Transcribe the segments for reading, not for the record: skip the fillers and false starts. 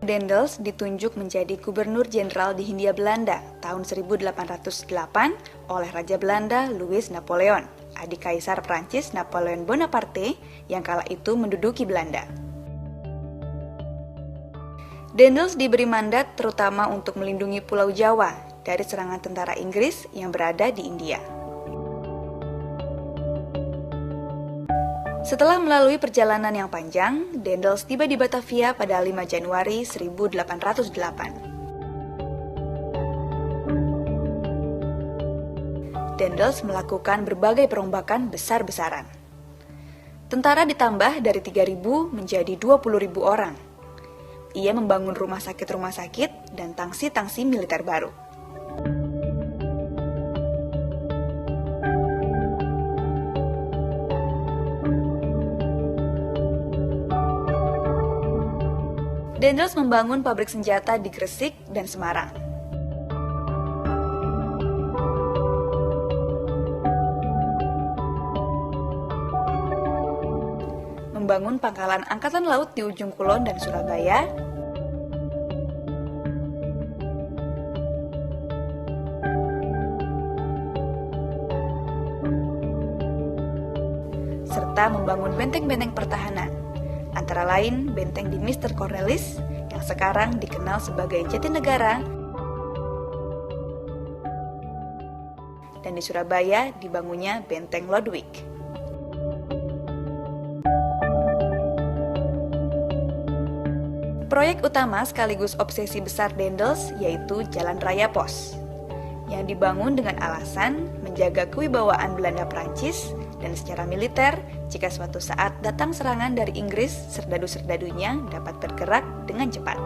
Daendels ditunjuk menjadi Gubernur Jenderal di Hindia Belanda tahun 1808 oleh Raja Belanda Louis Napoleon, adik Kaisar Prancis Napoleon Bonaparte yang kala itu menduduki Belanda. Daendels diberi mandat terutama untuk melindungi Pulau Jawa dari serangan tentara Inggris yang berada di India. Setelah melalui perjalanan yang panjang, Daendels tiba di Batavia pada 5 Januari 1808. Daendels melakukan berbagai perombakan besar-besaran. Tentara ditambah dari 3.000 menjadi 20.000 orang. Ia membangun rumah sakit dan tangsi-tangsi militer baru. Daendels membangun pabrik senjata di Gresik dan Semarang. Membangun pangkalan angkatan laut di ujung Kulon dan Surabaya. Serta membangun benteng-benteng pertahanan, antara lain benteng di Mr. Cornelis yang sekarang dikenal sebagai Jatinegara, dan di Surabaya dibangunnya Benteng Lodwijk. Proyek utama sekaligus obsesi besar Daendels yaitu Jalan Raya Pos, yang dibangun dengan alasan menjaga kewibawaan Belanda Prancis dan secara militer, jika suatu saat datang serangan dari Inggris, serdadu-serdadunya dapat bergerak dengan cepat.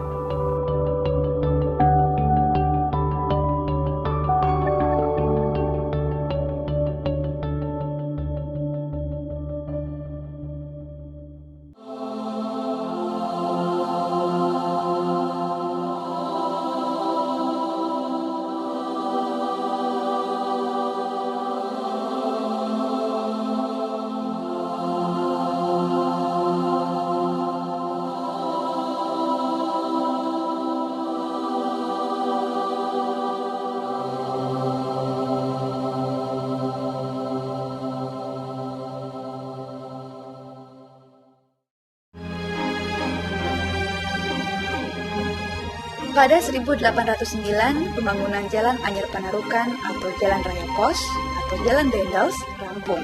Pada 1809, pembangunan Jalan Anyer Panarukan atau Jalan Raya Pos atau Jalan Daendels rampung.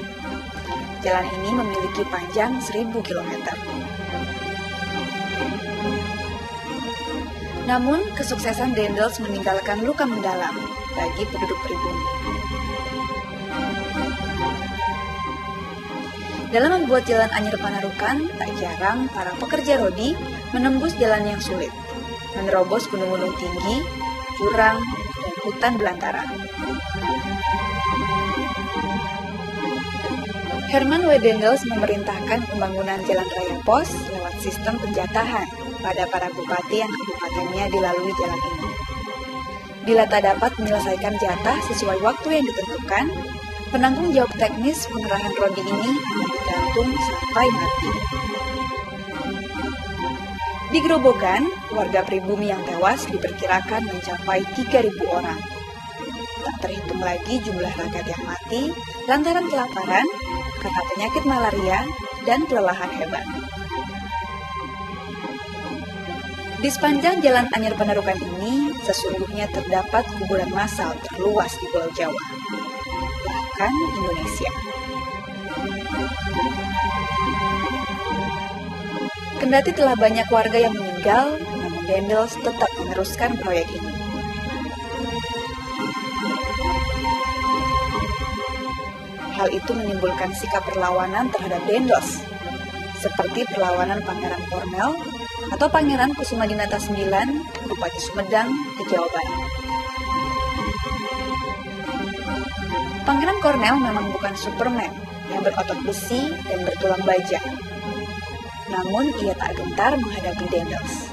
Jalan ini memiliki panjang 1.000 km. Namun, kesuksesan Daendels meninggalkan luka mendalam bagi penduduk pribumi. Dalam membuat Jalan Anyer Panarukan, tak jarang para pekerja rodi menembus jalan yang sulit, menerobos gunung-gunung tinggi, jurang, dan hutan belantara. Herman W. Daendels memerintahkan pembangunan Jalan Raya Pos lewat sistem penjatahan pada para bupati yang kabupatennya dilalui jalan ini. Bila tak dapat menyelesaikan jatah sesuai waktu yang ditentukan, penanggung jawab teknis pengerahan rodi ini akan digantung sampai mati. Di Gerobokan, warga pribumi yang tewas diperkirakan mencapai 3.000 orang. Tak terhitung lagi jumlah rakyat yang mati lantaran kelaparan, karena penyakit malaria, dan kelelahan hebat. Di sepanjang Jalan Anyer Panarukan ini, sesungguhnya terdapat kuburan massal terluas di Pulau Jawa, bahkan Indonesia. Kendati telah banyak warga yang meninggal, namun Daendels tetap meneruskan proyek ini. Hal itu menimbulkan sikap perlawanan terhadap Daendels, seperti perlawanan Pangeran Cornel atau Pangeran Kusumadinata IX, Bupati Sumedang di Jawa Barat. Pangeran Cornel memang bukan Superman yang berotot besi dan bertulang baja. Namun ia tak gentar menghadapi Daendels.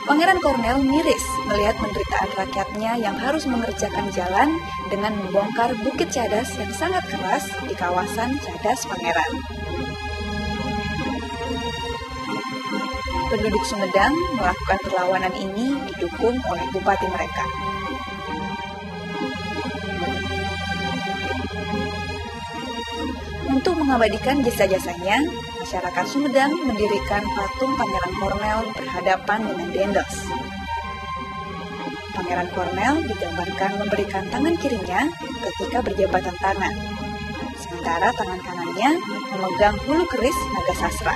Pangeran Cornel miris melihat penderitaan rakyatnya yang harus mengerjakan jalan dengan membongkar bukit cadas yang sangat keras di kawasan Cadas Pangeran. Penduduk Sumedang melakukan perlawanan ini didukung oleh bupati mereka. Untuk mengabadikan jasa-jasanya, masyarakat Sumedang mendirikan patung Pangeran Kornel berhadapan dengan Dendels. Pangeran Kornel digambarkan memberikan tangan kirinya ketika berjabatan tangan, sementara tangan kanannya memegang hulu keris naga sasra.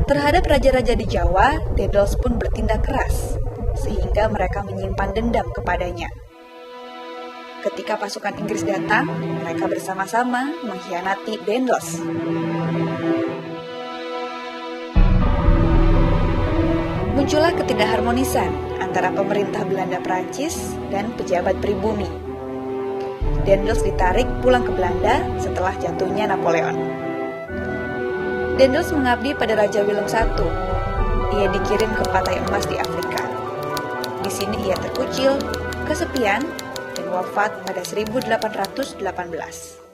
Terhadap raja-raja di Jawa, Dendels pun bertindak keras, sehingga mereka menyimpan dendam kepadanya. Ketika pasukan Inggris datang, mereka bersama-sama mengkhianati Dendels. Muncullah ketidakharmonisan antara pemerintah Belanda Prancis dan pejabat pribumi. Dendels ditarik pulang ke Belanda setelah jatuhnya Napoleon. Dendels mengabdi pada Raja Willem I. Ia dikirim ke Pantai Emas di Afrika. Di sini ia terkucil, kesepian, dan wafat pada 1818.